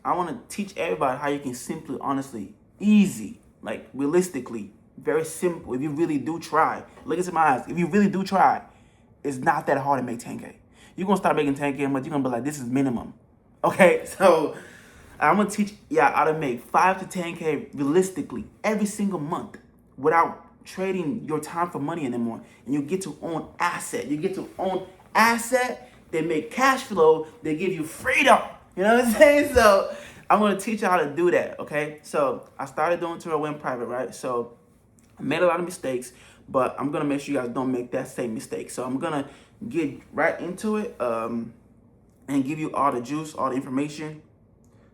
I want to teach everybody how you can simply, honestly, easy, like realistically, very simple. If you really do try, look into my eyes. If you really do try, it's not that hard to make 10K. You're gonna start making 10K a month. You're gonna be like, this is minimum. Okay, so I'm gonna teach y'all how to make 5 to 10K realistically every single month without trading your time for money anymore. And you get to own asset. You get to own asset. They make cash flow. They give you freedom. You know what I'm saying? So I'm gonna teach you how to do that. Okay. So I started doing Turo Win Private, right? So I made a lot of mistakes, but I'm gonna make sure you guys don't make that same mistake. So I'm gonna get right into it and give you all the juice, all the information.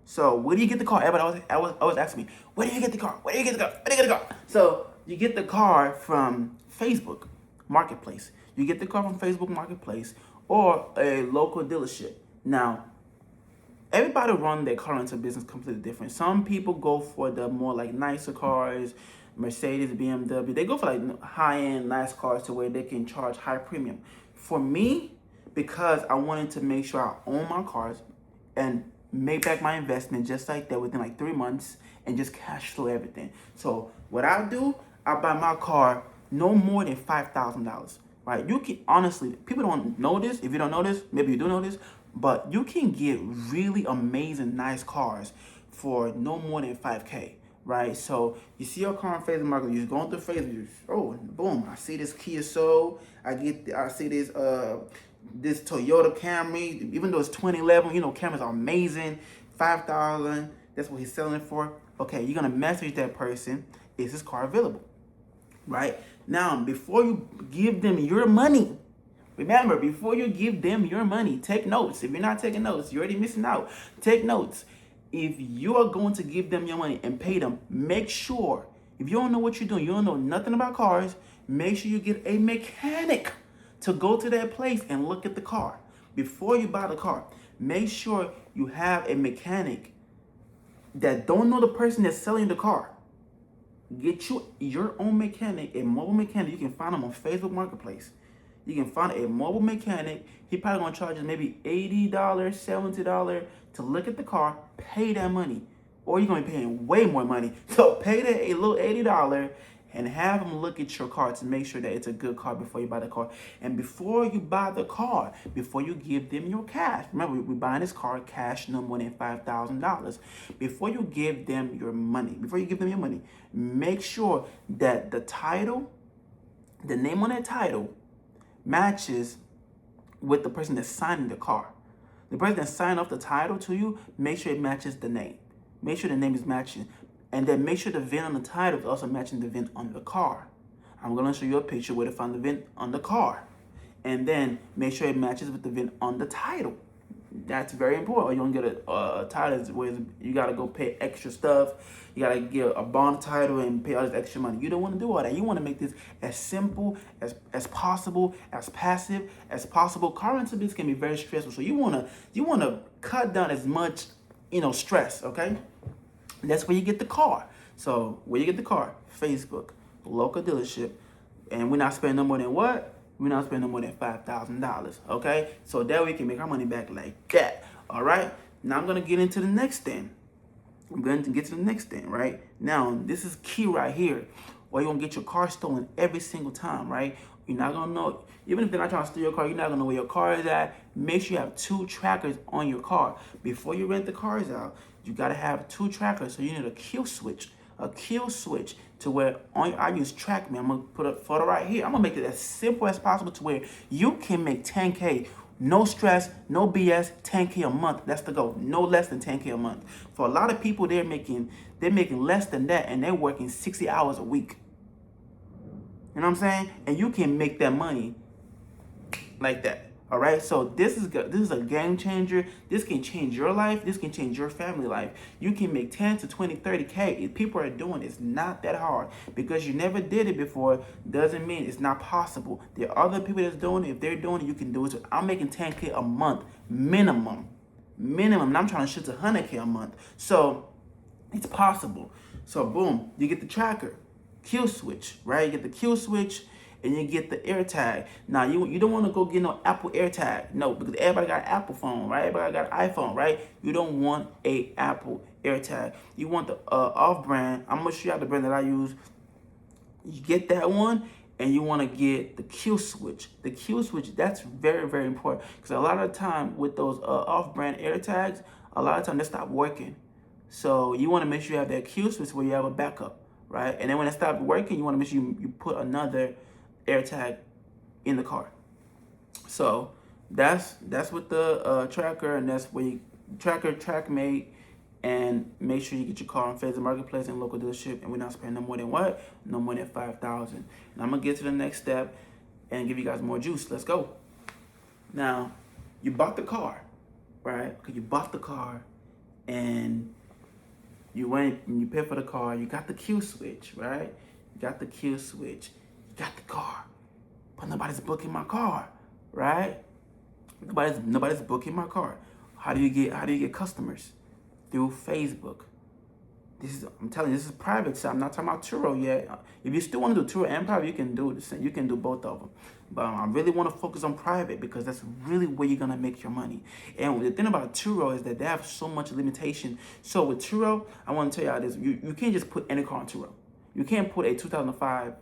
So where do you get the car? Everybody always asking me, where do you get the car? Where do you get the car? Where do you get the car? So you get the car from Facebook Marketplace. You get the car from Facebook Marketplace or a local dealership. Now, everybody run their car into business completely different. Some people go for the more like nicer cars, Mercedes, BMW. They go for like high-end, nice cars to where they can charge high premium. For me, because I wanted to make sure I own my cars and make back my investment just like that within like 3 months and just cash flow everything. So what I do, I buy my car no more than $5,000. Right? You can honestly, people don't know this. If you don't know this, maybe you do know this, but you can get really amazing, nice cars for no more than 5K. Right? So you see your car on Facebook Market, you're going through Facebook, oh, boom, I see this Kia Soul, I see this Toyota Camry, even though it's 2011, you know, Camrys are amazing, 5,000, that's what he's selling it for. Okay, you're gonna message that person, is this car available? Right? Now, before you give them your money, remember, before you give them your money, take notes. If you're not taking notes, you're already missing out. Take notes. If you are going to give them your money and pay them, make sure, if you don't know what you're doing, you don't know nothing about cars, make sure you get a mechanic to go to that place and look at the car. Before you buy the car, make sure you have a mechanic that don't know the person that's selling the car. Get you your own mechanic, a mobile mechanic. You can find them on Facebook Marketplace. You can find a mobile mechanic. He probably gonna charge you maybe $80, $70 to look at the car, pay that money. Or you're gonna be paying way more money. So pay that a little $80 and have him look at your car to make sure that it's a good car before you buy the car. And before you buy the car, before you give them your cash, remember, we're buying this car cash no more than $5,000. Before you give them your money, make sure that the title, the name on that title, matches with the person that's signing the car. The person that signed off the title to you, make sure it matches the name. Make sure the name is matching. And then make sure the VIN on the title is also matching the VIN on the car. I'm going to show you a picture where to find the VIN on the car. And then make sure it matches with the VIN on the title. That's very important. Or you're going to get a title where you got to go pay extra stuff. You got to get a bond title and pay all this extra money. You don't want to do all that. You want to make this as simple as possible, as passive as possible. Car rental business can be very stressful. So you want to cut down as much, stress, okay? That's where you get the car. So where you get the car? Facebook, local dealership. And we're not spending no more than what? We're not spending no more than $5,000, okay? So that we can make our money back like that, all right? Now I'm going to get into the next thing. Right? Now, this is key right here. Or you're going to get your car stolen every single time, right? You're not going to know. Even if they're not trying to steal your car, you're not going to know where your car is at. Make sure you have 2 trackers on your car. Before you rent the cars out, you got to have 2 trackers. So you need a kill switch. To where I use TrackMan. I'm going to put a photo right here. I'm going to make it as simple as possible to where you can make 10K. No stress, no BS, 10K a month. That's the goal. No less than 10K a month. For a lot of people, they're making less than that, and they're working 60 hours a week. You know what I'm saying? And you can make that money like that. All right, so this is a game changer. This can change your life. This can change your family life. You can make 10 to 20, 30K. If people are doing it, it's not that hard. Because you never did it before doesn't mean it's not possible. There are other people that's doing it. If they're doing it, you can do it. So I'm making 10K a month minimum. And I'm trying to shoot to 100K a month. So it's possible. So boom, you get the tracker, kill switch, right? You get the kill switch. and you get the air tag. Now you don't want to go get no Apple air tag, no, because everybody got an Apple phone, right? Everybody got an iPhone, right? You don't want a Apple air tag. You want the off brand. I'm gonna show you how the brand that I use. You get that one, and you want to get the kill switch. The kill switch, that's very, very important, because a lot of the time with those off-brand air tags, a lot of time they stop working. So you want to make sure you have that kill switch where you have a backup, right? And then when it stops working, you want to make sure you put another air tag in the car. So that's with the tracker, and that's where you TrackMate, and make sure you get your car on Facebook Marketplace and local dealership, and we're not spending no more than what? No more than $5,000. And I'm gonna get to the next step and give you guys more juice. Let's go. Now, you bought the car, right? Okay, you bought the car, and you went and you paid for the car. You got the kill switch, right? You got the kill switch. You got the car, but nobody's booking my car, right? Nobody's booking my car. How do you get customers? Through Facebook. I'm telling you, this is private. So I'm not talking about Turo yet. If you still want to do Turo and private, you can do the same. You can do both of them. But I really want to focus on private, because that's really where you're gonna make your money. And the thing about Turo is that they have so much limitation. So with Turo, I want to tell you this: you can't just put any car on Turo. You can't put a 2005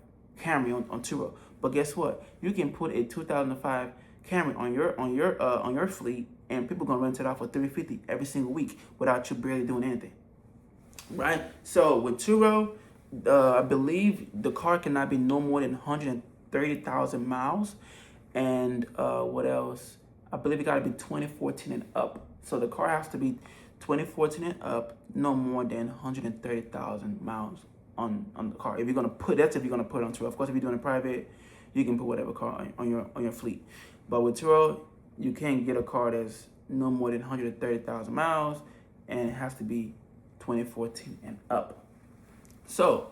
Camry on Turo. But guess what? You can put a 2005 Camry on your fleet, and people gonna rent it out for $350 every single week without you barely doing anything, right? So with Turo, I believe the car cannot be no more than 130,000 miles, and what else? I believe it gotta be 2014 and up. So the car has to be 2014 and up, no more than 130,000 miles on the car. If you're gonna put it on Turo. Of course, if you're doing it private, you can put whatever car on your fleet. But with Turo, you can't get a car that's no more than 130,000 miles, and it has to be 2014 and up. So,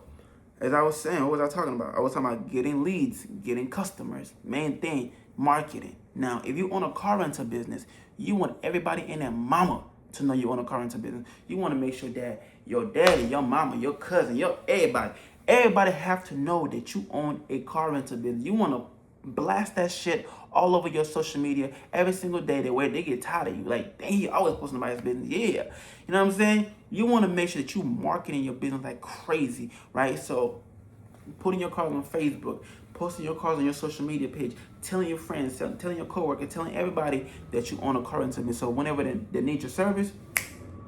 as I was saying, what was I talking about? I was talking about getting leads, getting customers. Main thing, marketing. Now, if you own a car rental business, you want everybody in their mama to know you own a car rental business. You want to make sure that your daddy, your mama, your cousin, everybody have to know that you own a car rental business. You want to blast that shit all over your social media every single day. They get tired of you. Like, dang, you always posting nobody's business. Yeah. You know what I'm saying? You want to make sure that you marketing your business like crazy, right? So putting your cars on Facebook, posting your cars on your social media page, telling your friends, telling your coworkers, telling everybody that you own a car rental business. So whenever they need your service,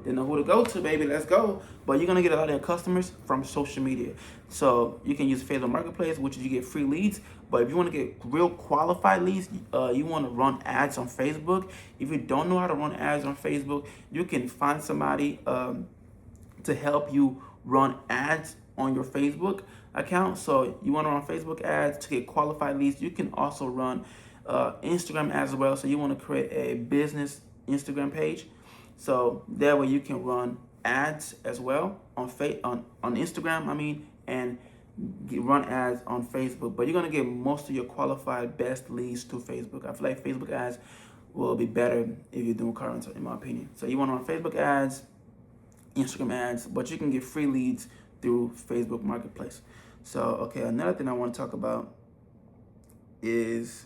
they know who to go to, baby. Let's go. But you're going to get a lot of your customers from social media. So you can use Facebook Marketplace, which is you get free leads. But if you want to get real qualified leads, you want to run ads on Facebook. If you don't know how to run ads on Facebook, you can find somebody to help you run ads on your Facebook account. So you want to run Facebook ads to get qualified leads. You can also run Instagram ads as well. So you want to create a business Instagram page. So that way you can run ads as well on Instagram, and run ads on Facebook. But you're gonna get most of your qualified best leads through Facebook. I feel like Facebook ads will be better if you're doing car rental, in my opinion. So you want to run Facebook ads, Instagram ads, but you can get free leads through Facebook Marketplace. So okay, another thing I want to talk about is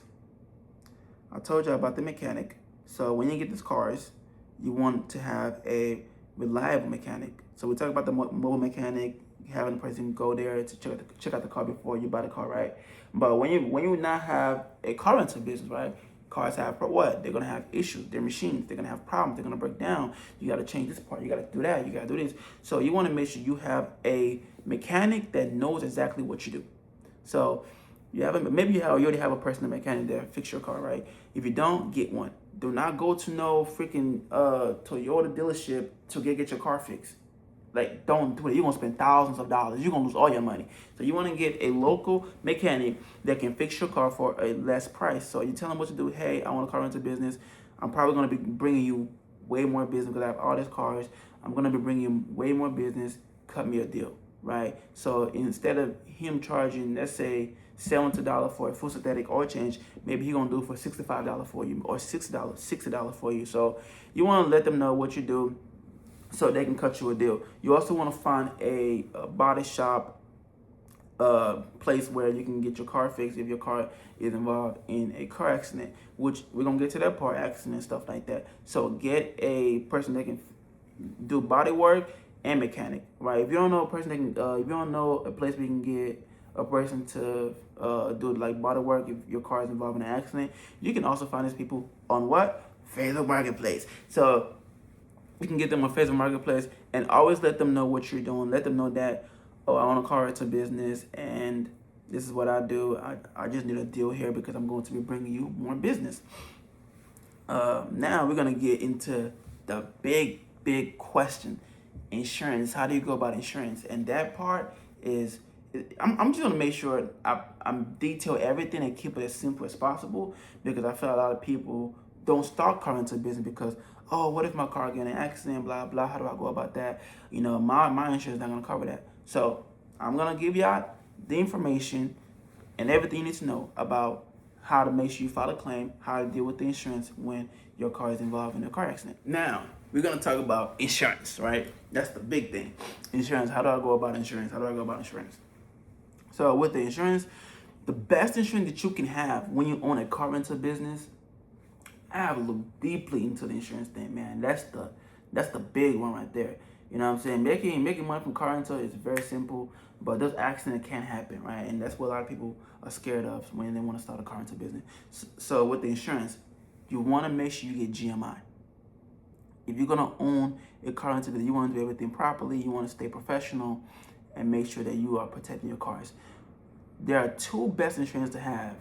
I told you about the mechanic. So when you get these cars, you want to have a reliable mechanic. So we talk about the mobile mechanic, having a person go there to check out the car before you buy the car, right? But when you not have a car rental business, right? Cars have what? They're gonna have issues. Their machines, they're gonna have problems. They're gonna break down. You gotta change this part. You gotta do that. You gotta do this. So you want to make sure you have a mechanic that knows exactly what you do. So you already have a personal mechanic there fix your car, right? If you don't, get one. Do not go to no freaking Toyota dealership to get your car fixed. Like, don't do it. You're going to spend thousands of dollars. You're going to lose all your money. So you want to get a local mechanic that can fix your car for a less price. So you tell them what to do. Hey, I want a car rental business. I'm probably going to be bringing you way more business because I have all these cars. I'm going to be bringing you way more business. Cut me a deal, right? So instead of him charging, let's say, $70 for a full synthetic oil change, maybe he's gonna do it for $65 for you, or $60 for you. So you want to let them know what you do so they can cut you a deal. You also want to find a body shop place where you can get your car fixed if your car is involved in a car accident, which we're gonna get to that part, accident stuff like that. So get a person that can do body work and mechanic, right? If you don't know a person that can, if you don't know a place where you can get a person to do like body work if your car is involved in an accident, you can also find these people on what? Facebook Marketplace. So you can get them on Facebook Marketplace, and always let them know what you're doing. Let them know that, oh, I own a car, it's a business, and this is what I do. I just need a deal here because I'm going to be bringing you more business. Now we're going to get into the big question, insurance. How do you go about insurance? And that part is, I'm just going to make sure I'm detail everything and keep it as simple as possible, because I feel a lot of people don't start car into business because, oh, what if my car get in an accident, blah, blah, how do I go about that? You know, my insurance is not going to cover that. So I'm going to give y'all the information and everything you need to know about how to make sure you file a claim, how to deal with the insurance when your car is involved in a car accident. Now, we're going to talk about insurance, right? That's the big thing. Insurance. How do I go about insurance? How do I go about insurance? So with the insurance, the best insurance that you can have when you own a car rental business, I have looked deeply into the insurance thing, man. That's the big one right there. You know what I'm saying? Making money from car rental is very simple, but those accidents can happen, right? And that's what a lot of people are scared of when they want to start a car rental business. So with the insurance, you want to make sure you get GMI. If you're gonna own a car rental business, you want to do everything properly. You want to stay professional and make sure that you are protecting your cars. There are two best insurance to have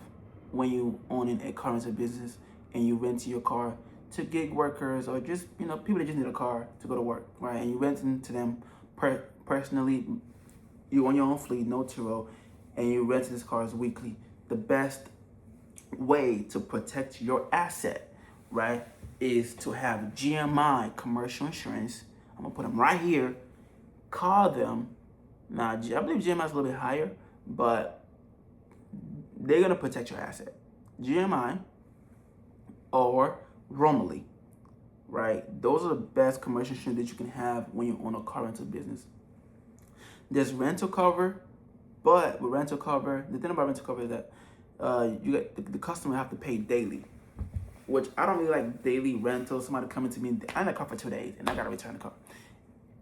when you owning a car rental business and you rent your car to gig workers or just, you know, people that just need a car to go to work, right? And you renting to them personally. You own your own fleet, no Turo, and you rent these cars weekly. The best way to protect your asset, right, is to have GMI commercial insurance. I'm gonna put them right here. Call them. Now, I believe GMI is a little bit higher, but they're gonna protect your asset. GMI or Romilly, right? Those are the best commercial insurance that you can have when you own a car rental business. There's rental cover, but with rental cover, the thing about rental cover is that you get the customer have to pay daily, which I don't really like daily rental. Somebody coming to me, I need a car for 2 days and I gotta return the car.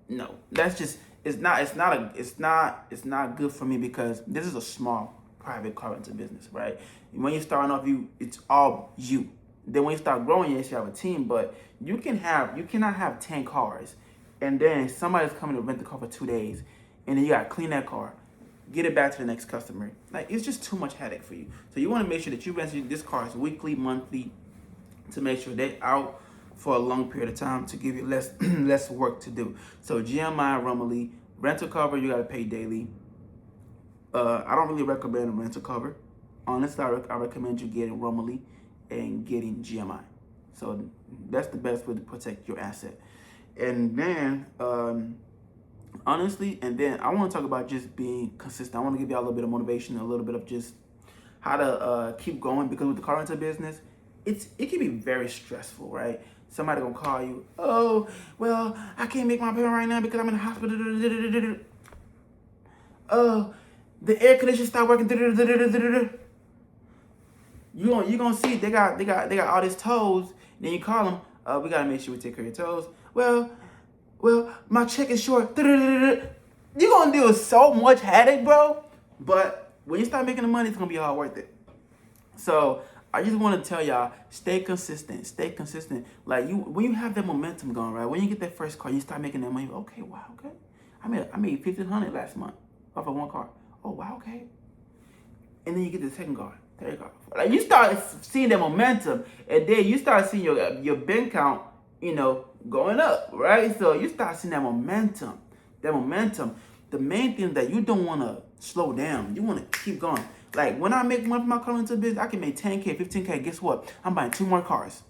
No, that's just it's not good for me, because this is a small private car rental business, right? When you're starting off, it's all you. Then when you start growing, yes, you have a team, but you cannot have 10 cars, and then somebody's coming to rent the car for 2 days, and then you gotta clean that car, get it back to the next customer. Like, it's just too much headache for you. So you want to make sure that you rent this cars weekly, monthly, to make sure they're out for a long period of time to give you less work to do. So GMI, Romilly, rental cover, you gotta pay daily. I don't really recommend rental cover. Honestly, I recommend you getting Romilly and getting GMI. So that's the best way to protect your asset. And then, honestly, and then I want to talk about just being consistent. I want to give y'all a little bit of motivation, a little bit of just how to keep going, because with the car rental business, it can be very stressful, right? Somebody gonna call you, oh, well, I can't make my payment right now because I'm in the hospital. Oh, the air conditioner stopped working. You gonna see they got all these toes. Then you call them, we gotta make sure we take care of your toes. Well, my check is short. You're gonna deal with so much headache, bro. But when you start making the money, it's gonna be all worth it. So I just want to tell y'all, stay consistent. Stay consistent. Like, when you have that momentum going, right? When you get that first car, you start making that money. Okay, wow, okay. I made $1,500 last month off of one car. Oh, wow, okay. And then you get the second car, third car. Like, you start seeing that momentum, and then you start seeing your bank count, going up, right? So you start seeing that momentum. The main thing that you don't want to slow down. You want to keep going. Like, when I make money from my car rental business, I can make 10K, 15K. Guess what? I'm buying 2 more cars.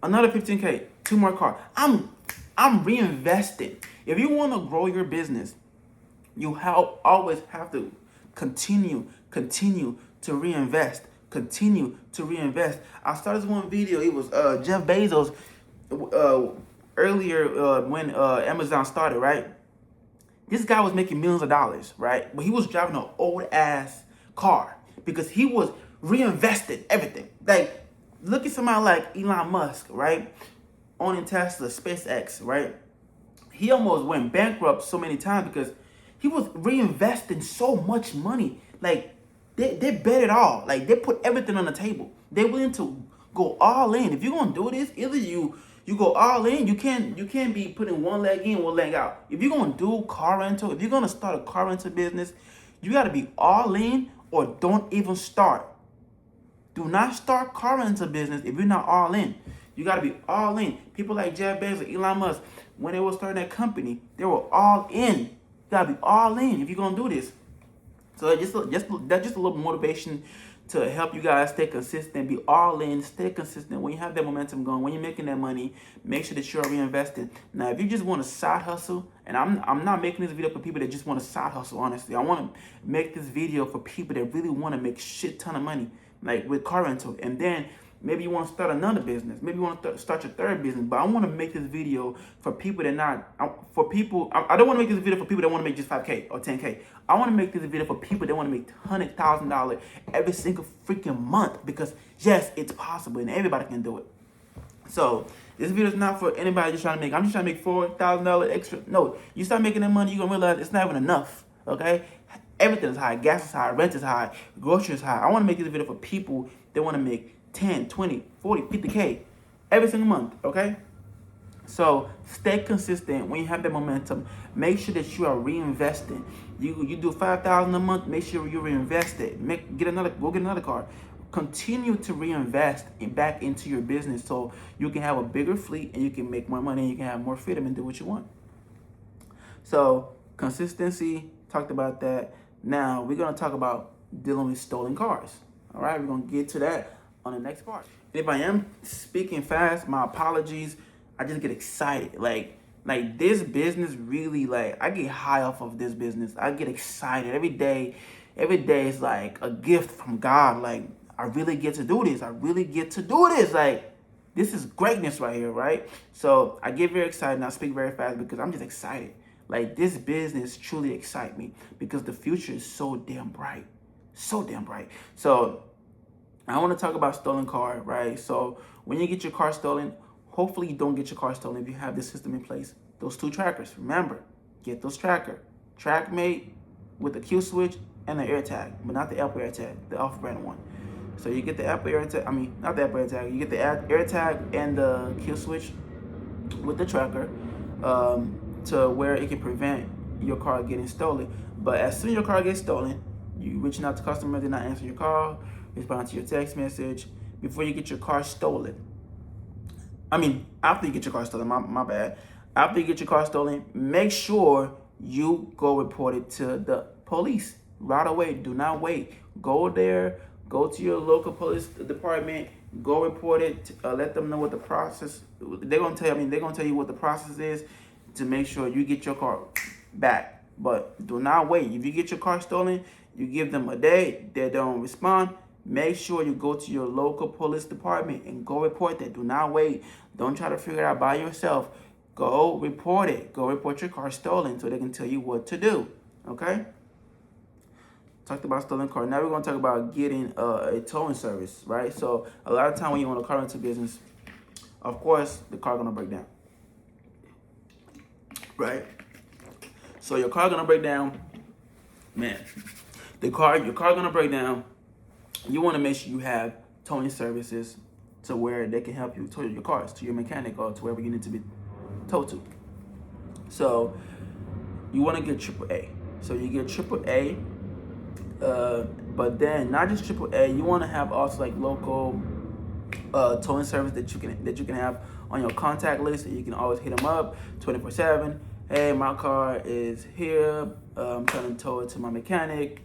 Another 15K, 2 more cars. I'm reinvesting. If you want to grow your business, you always have to continue to reinvest. Continue to reinvest. I started this one video. It was Jeff Bezos earlier when Amazon started, right? This guy was making millions of dollars, right? But he was driving an old ass car because he was reinvested everything. Like, look at somebody like Elon Musk, right? Owning Tesla, SpaceX, right? He almost went bankrupt so many times because he was reinvesting so much money. Like, they bet it all. Like, they put everything on the table. They're willing to go all in. If you're gonna do this, either you go all in. You can't be putting one leg in, one leg out. If you're gonna do car rental, if you're gonna start a car rental business, you gotta be all in or don't even start. Do not start car rental business if you're not all in. You gotta be all in. People like Jeff Bezos, Elon Musk, when they were starting that company, they were all in. You gotta be all in if you're gonna do this. So that's just a little motivation to help you guys stay consistent, be all in, stay consistent. When you have that momentum going, when you're making that money, make sure that you're reinvesting. Now, if you just want to side hustle, and I'm not making this video for people that just want to side hustle, honestly. I want to make this video for people that really want to make shit ton of money, like with car rental. And then maybe you want to start another business. Maybe you want to start your third business. But I want to make this video for people that I don't want to make this video for people that want to make just 5K or 10K. I want to make this video for people that want to make $100,000 every single freaking month, because yes, it's possible and everybody can do it. So this video is not for anybody just trying to make. I'm just trying to make $4,000 extra. No, you start making that money, you're gonna realize it's not even enough. Okay, everything is high. Gas is high. Rent is high. Groceries is high. I want to make this video for people that want to make 10, 20, 40, 50K every single month. Okay. So stay consistent. When you have that momentum, make sure that you are reinvesting. You do $5,000 a month. Make sure you reinvest it. Go get another car. Continue to reinvest back into your business so you can have a bigger fleet and you can make more money and you can have more freedom and do what you want. So consistency, talked about that. Now we're gonna talk about dealing with stolen cars. All right, we're gonna get to that on the next part. If I am speaking fast, my apologies. I just get excited. Like this business really, like, I get high off of this business. I get excited every day. Every day is like a gift from God. Like, I really get to do this. Like, this is greatness right here, right? So I get very excited and I speak very fast because I'm just excited. Like, this business truly excites me because the future is so damn bright. So damn bright. So I want to talk about stolen car, right? So when you get your car stolen, hopefully you don't get your car stolen if you have this system in place. Those two trackers, remember, get those tracker. TrackMate with the Q switch and the AirTag, but not the Apple AirTag, the off-brand one. So you get the Apple AirTag, not the Apple AirTag, you get the AirTag and the Q switch with the tracker to where it can prevent your car getting stolen. But as soon as your car gets stolen, you reaching out to customers, they're not answering your call, respond to your text message before you get your car stolen. After you get your car stolen, my bad. After you get your car stolen, make sure you go report it to the police right away. Do not wait. Go there, go to your local police department, go report it, let them know what the process, they're gonna tell you what the process is to make sure you get your car back. But do not wait. If you get your car stolen, you give them a day, they don't respond, make sure you go to your local police department and go report that. Do not wait. Don't try to figure it out by yourself. Go report it. Go report your car stolen so they can tell you what to do. Okay? Talked about stolen car. Now we're going to talk about getting a towing service, right? So a lot of time when you want a car rental business, of course, the car going to break down. Right? So your car going to break down. Man, your car going to break down. You want to make sure you have towing services to where they can help you tow your cars to your mechanic or to wherever you need to be towed to. So you want to get AAA. So you get AAA, but then not just AAA. You want to have also like local towing service that you can have on your contact list. And you can always hit them up 24/7. Hey, my car is here. I'm trying to tow it to my mechanic.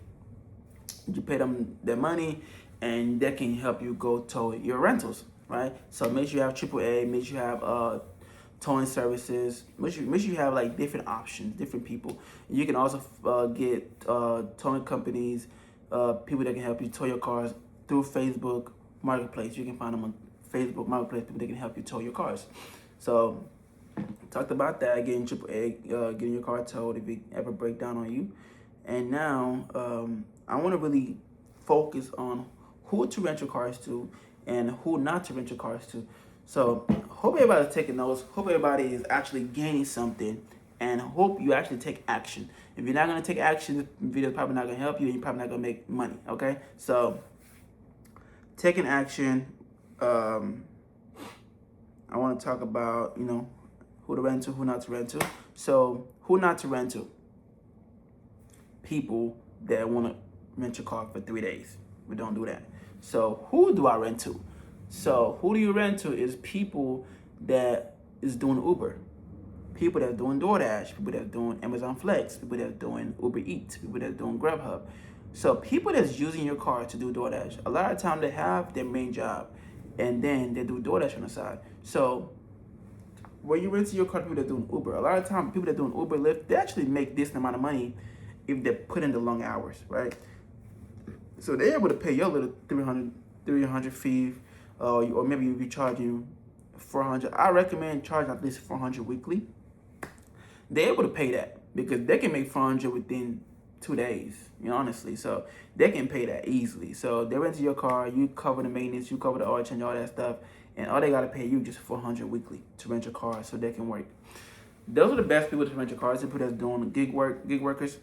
You pay them their money, and they can help you go tow your rentals, right? So make sure you have AAA, make sure you have towing services, make sure you have like different options, different people. You can also get towing companies, people that can help you tow your cars through Facebook Marketplace. You can find them on Facebook Marketplace, people that can help you tow your cars. So Talked about that, getting AAA, getting your car towed if it ever break down on you. And now I want to really focus on who to rent your cars to and who not to rent your cars to. So hope everybody's taking notes. Hope everybody is actually gaining something, and hope you actually take action. If you're not gonna take action, the video's probably not gonna help you, and you're probably not gonna make money. Okay, so taking action. I want to talk about who to rent to, who not to rent to. So who not to rent to? People that want to rent your car for 3 days. We don't do that. So who do I rent to? So who do you rent to is people that is doing Uber, people that are doing DoorDash, people that are doing Amazon Flex, people that are doing Uber Eats, people that are doing Grubhub. So people that's using your car to do DoorDash, a lot of time they have their main job and then they do DoorDash on the side. So when you rent your car to people that are doing Uber, a lot of time people that are doing Uber, Lyft, they actually make this amount of money if they put in the long hours, right? So they're able to pay your little 300 fee, or maybe if you charge you 400. I recommend charging at least 400 weekly. They're able to pay that because they can make 400 within 2 days, honestly. So they can pay that easily. So they rent your car, you cover the maintenance, you cover the oil change, all that stuff, and all they gotta pay you just 400 weekly to rent your car so they can work. Those are the best people to rent your cars. The people that's doing gig workers.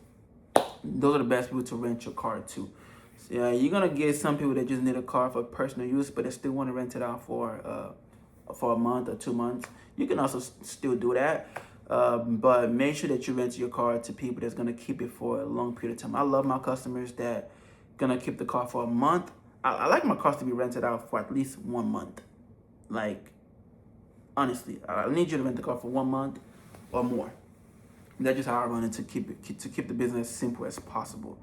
Those are the best people to rent your car to. So, you're gonna get some people that just need a car for personal use, but they still want to rent it out for a month or 2 months. You can also still do that, but make sure that you rent your car to people that's gonna keep it for a long period of time. I love my customers that gonna keep the car for a month. I like my cars to be rented out for at least 1 month. Like, honestly, I need you to rent the car for 1 month or more. That's just how I run it to keep the business as simple as possible.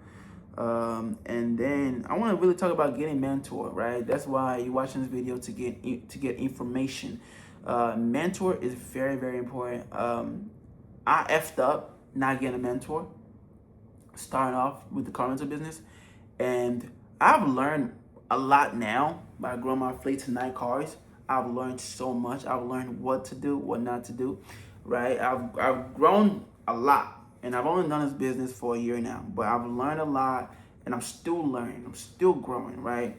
And then I want to really talk about getting mentor, right? That's why you're watching this video, to get information. Mentor is very, very important. I effed up not getting a mentor, starting off with the car rental business, and I've learned a lot now by growing my fleet to 9 cars. I've learned so much. I've learned what to do, what not to do, right? I've grown a lot, and I've only done this business for a year now, but I've learned a lot, and I'm still learning. I'm still growing, right?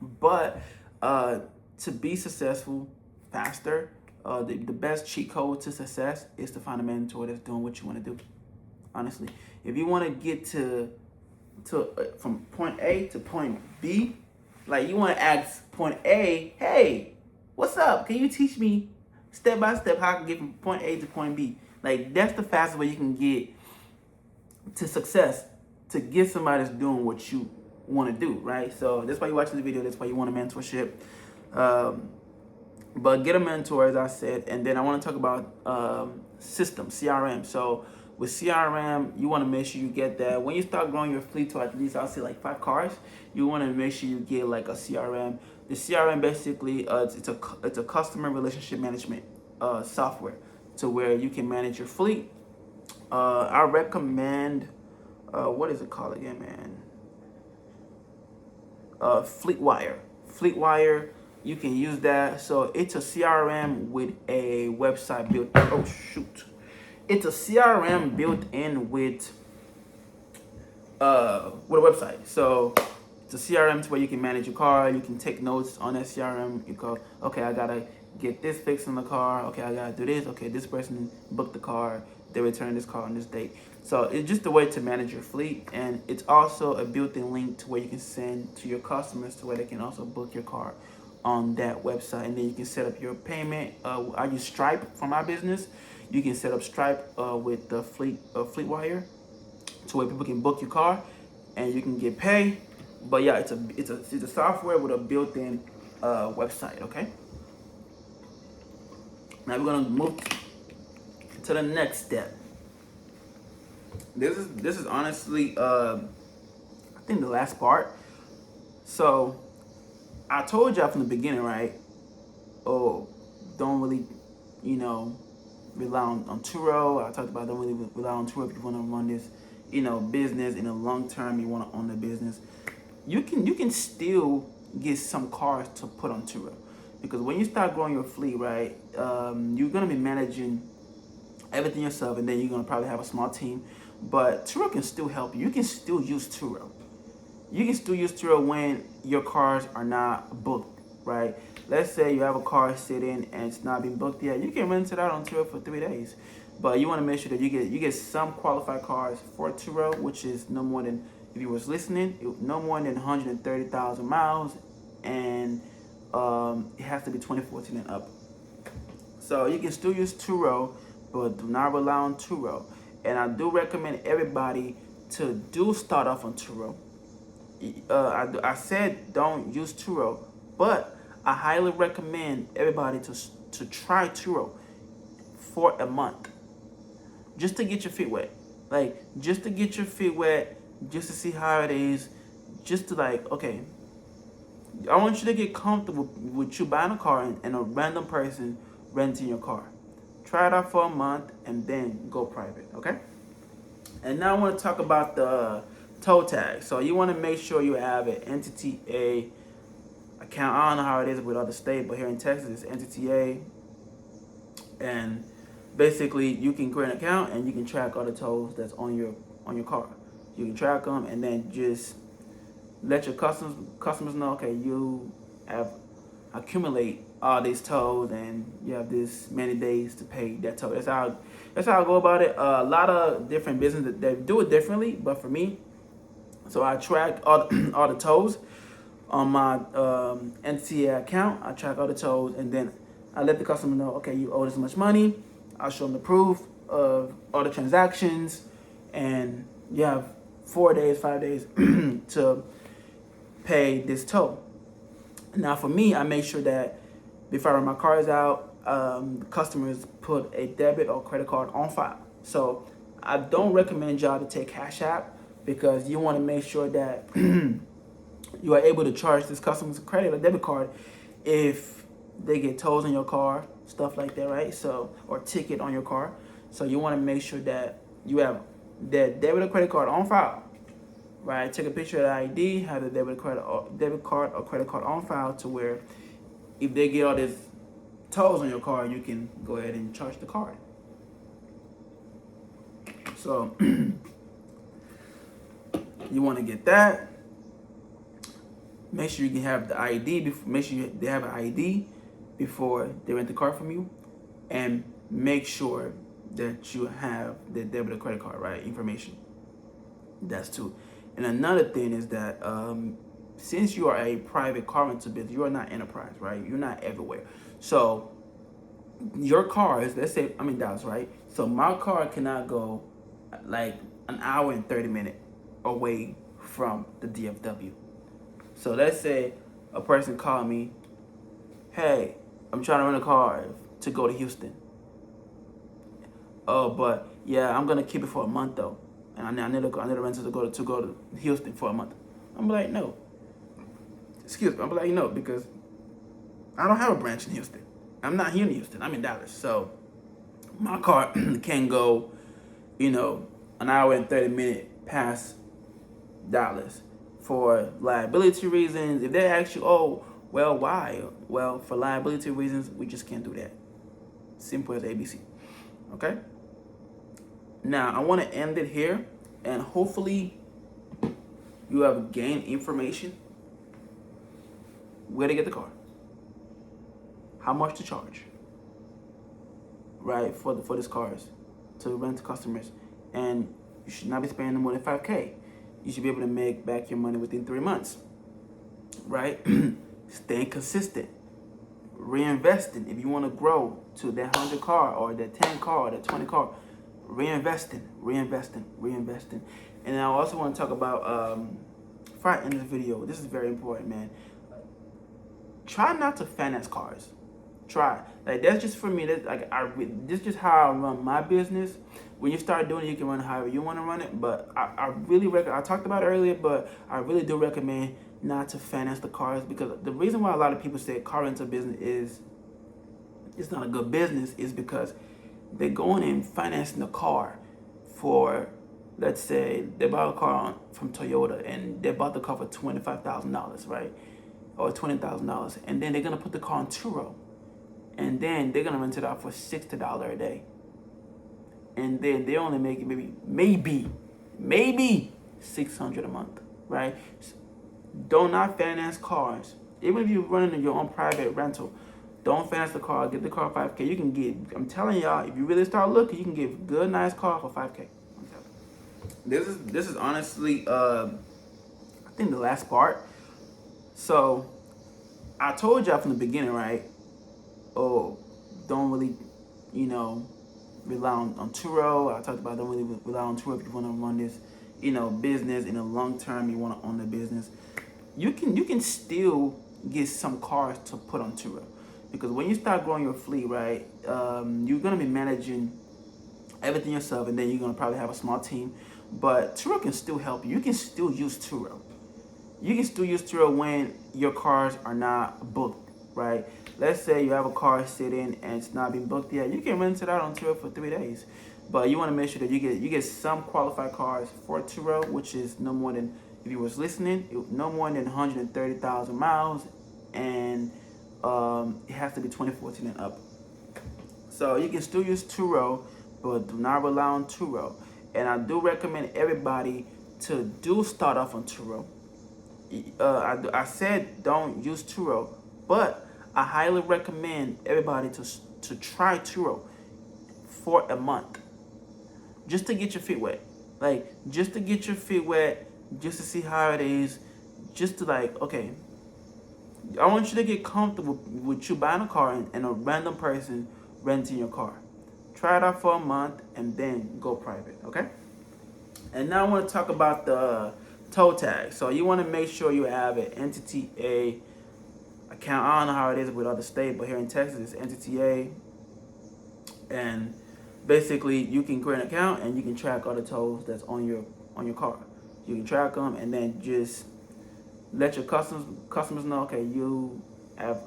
But to be successful faster, the best cheat code to success is to find a mentor that's doing what you want to do. Honestly, if you want to get to from point A to point B, like you want to ask point A, hey, what's up? Can you teach me step by step how I can get from point A to point B? Like, that's the fastest way you can get to success, to get somebody that's doing what you want to do, right? So that's why you're watching the video. That's why you want a mentorship. But get a mentor, as I said, and then I want to talk about system, CRM. So with CRM, you want to make sure you get that. When you start growing your fleet to at least, I'll say like 5 cars, you want to make sure you get like a CRM. The CRM basically, it's a customer relationship management software, to where you can manage your fleet. I recommend, what is it called again, man? Fleetwire. Fleetwire, you can use that. So it's a CRM with a website built. Oh shoot! It's a CRM built in with a website. So it's a CRM to where you can manage your car. You can take notes on that CRM. You go, okay, I gotta get this fixed in the car. Okay, I gotta do this. Okay, this person booked the car. They returned this car on this date. So it's just a way to manage your fleet, and it's also a built-in link to where you can send to your customers, to where they can also book your car on that website, and then you can set up your payment. I use Stripe for my business. You can set up Stripe with the Fleetwire, to where people can book your car and you can get paid. But yeah, it's a software with a built-in website. Okay. Now we're gonna move to the next step. This is honestly, I think, the last part. So I told y'all from the beginning, right? Oh, don't really, rely on Turo. I talked about don't really rely on Turo if you want to run this, business in the long term. You want to own the business. You can still get some cars to put on Turo. because when you start growing your fleet, right, you're gonna be managing everything yourself, and then you're gonna probably have a small team. But Turo can still help you. You can still use Turo. You can still use Turo when your cars are not booked, right? Let's say you have a car sitting and it's not being booked yet. You can rent it out on Turo for 3 days, but you want to make sure that you get some qualified cars for Turo, which is no more than, if you was listening, no more than 130,000 miles, and it has to be 2014 and up. So you can still use Turo, but do not rely on Turo. And I do recommend everybody to do start off on Turo. I said don't use Turo, but I highly recommend everybody to try Turo for a month, just to get your feet wet. Like, just to get your feet wet, just to see how it is, just to like, okay, I want you to get comfortable with you buying a car and a random person renting your car. Try it out for a month and then go private, okay? And now I want to talk about the toe tag. So you want to make sure you have an Entity A account. I don't know how it is with other states, but here in Texas it's Entity A. And basically you can create an account and you can track all the tows that's on your car. You can track them and then just let your customers know, okay, you have accumulate all these tows and you have this many days to pay that tow. That's how I go about it. A lot of different businesses that do it differently, but for me, so I track all the tows on my NCA account. I track all the tows and then I let the customer know, okay, you owe this much money. I'll show them the proof of all the transactions, and you have 4 days, 5 days to pay this tow. Now for me, I make sure that before I run my cars out, customers put a debit or credit card on file. So I don't recommend y'all to take Cash App, because you want to make sure that you are able to charge this customer's credit or debit card if they get tolls on your car, stuff like that, right? So, or ticket on your car. So you want to make sure that you have that debit or credit card on file, right? Take a picture of the ID, have the debit card or credit card on file, to where if they get all these tolls on your car, you can go ahead and charge the card. So you want to get that. Make sure you can have the ID. Make sure they have an ID before they rent the car from you, and make sure that you have the debit or credit card right information. That's two. And another thing is that since you are a private car rental business, you are not enterprise, right? You're not everywhere. So your cars, let's say I'm in Dallas, right? So my car cannot go like an hour and 30 minutes away from the DFW. So let's say a person called me, hey, I'm trying to rent a car to go to Houston. Oh, but yeah, I'm gonna keep it for a month though, and I need a rental to go to Houston for a month. I'm like, no. Excuse me. I'm like, no, because I don't have a branch in Houston. I'm not here in Houston. I'm in Dallas. So my car can go, an hour and 30 minutes past Dallas for liability reasons. If they ask you, oh, well, why? Well, for liability reasons, we just can't do that. Simple as ABC. Okay? Now, I want to end it here, and hopefully you have gained information. Where to get the car, how much to charge, right, for these cars to rent to customers, and you should not be spending more than $5,000. You should be able to make back your money within 3 months, right? Staying consistent, reinvesting. If you want to grow to that 100 car or that 10 car or that 20 car, reinvesting. And I also want to talk about, before I end this video, this is very important, man. Try not to finance cars. Try. Like, that's just for me. That's like this is just how I run my business. When you start doing it, you can run it however you want to run it. But I really recommend. I talked about it earlier, but I really do recommend not to finance the cars, because the reason why a lot of people say car rental business is it's not a good business is because they're going and financing the car for, let's say they bought a car from Toyota and they bought the car for $25,000, right? or $20,000, and then they're gonna put the car on Turo, and then they're gonna rent it out for $60 a day, and then they're only making maybe 600 a month, right? Do not finance cars. Even if you're running your own private rental, don't finance the car. Get the car 5K. You can get. I'm telling y'all, if you really start looking, you can get a good, nice car for 5K. This is honestly, I think the last part. So, I told y'all from the beginning, right? Oh, don't really, rely on Turo. I talked about don't really rely on Turo if you want to run this, business in the long term. You want to own the business. You can still get some cars to put on Turo, because when you start growing your fleet, right, you're gonna be managing everything yourself, and then you're gonna probably have a small team. But Turo can still help you. You can still use Turo. You can still use Turo when your cars are not booked, right? Let's say you have a car sitting and it's not being booked yet. You can rent it out on Turo for 3 days, but you want to make sure that you get some qualified cars for Turo, which is no more than, if you was listening, no more than 130,000 miles, and it has to be 2014 and up. So you can still use Turo, but do not rely on Turo. And I do recommend everybody to do start off on Turo. I said don't use Turo, but I highly recommend everybody to try Turo for a month, just to get your feet wet. Like, just to get your feet wet, just to see how it is, just to okay, I want you to get comfortable with you buying a car and a random person renting your car. Try it out for a month and then go private, okay? And now I want to talk about the tow tag. So you want to make sure you have an Entity A account. I don't know how it is with other states, but here in Texas it's Entity A. And basically you can create an account and you can track all the tows that's on your car. You can track them and then just let your customers know, okay, you have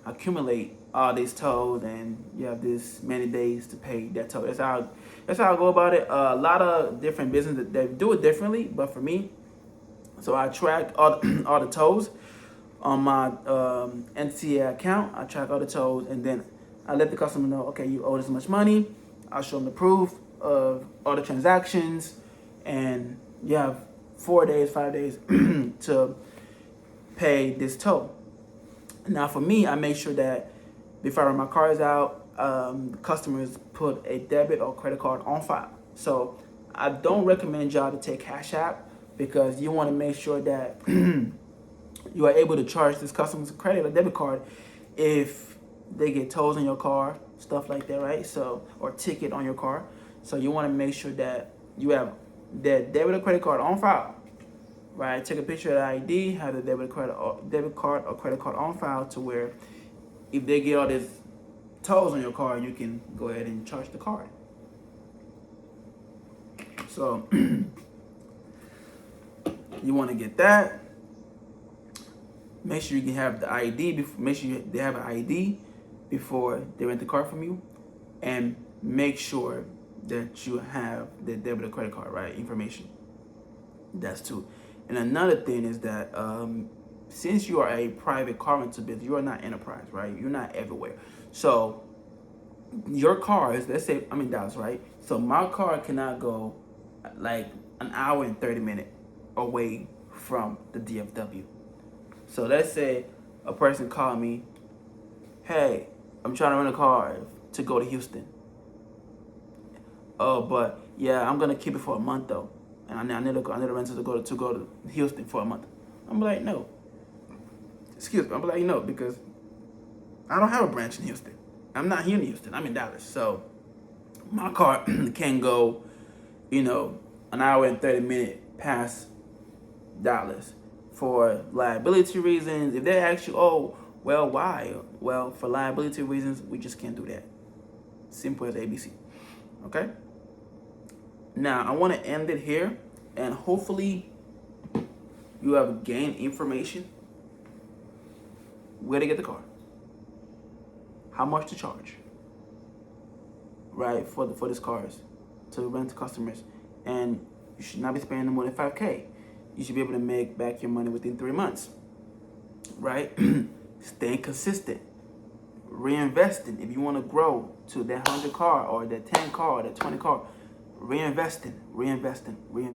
accumulate all these tows and you have this many days to pay that tow. That's how I go about it. A lot of different businesses they do it differently, but for me, so I track all the tows on my NCA account. I track all the tows and then I let the customer know, okay, you owe this much money. I'll show them the proof of all the transactions, and you have 4 days, 5 days to pay this tow. Now for me, I make sure that before I run my cars out, customers put a debit or credit card on file. So I don't recommend y'all to take Cash App, because you want to make sure that you are able to charge this customer's credit or debit card if they get tolls on your car, stuff like that, right? So, or ticket on your car. So you want to make sure that you have that debit or credit card on file, right? Take a picture of the ID, have the debit card or credit card on file, to where if they get all these tolls on your car, you can go ahead and charge the card. So you want to get that. Make sure you can have the ID. Make sure they have an ID before they rent the car from you, and make sure that you have the debit or credit card right information. That's two. And another thing is that since you are a private car rental business, you are not enterprise, right? You're not everywhere. So your cars, let's say I'm in Dallas, right? So my car cannot go like an hour and 30 minutes away from the DFW. So let's say a person called me, hey, I'm trying to rent a car to go to Houston. Oh, but yeah, I'm gonna keep it for a month though, and I need a rental to go to Houston for a month. I'm like, no. Excuse me. I'm like, no, because I don't have a branch in Houston. I'm not here in Houston. I'm in Dallas. So my car can go, an hour and 30 minutes past Dallas for liability reasons. If they ask you, oh, well, why? Well, for liability reasons, we just can't do that. Simple as ABC. Okay? Now, I want to end it here, and hopefully you have gained information. Where to get the car, how much to charge, right, for these cars to rent to customers, and you should not be spending more than $5K. You should be able to make back your money within 3 months. right? Staying consistent, reinvesting. If you want to grow to that 100 car or that 10 car or that 20 car, reinvesting.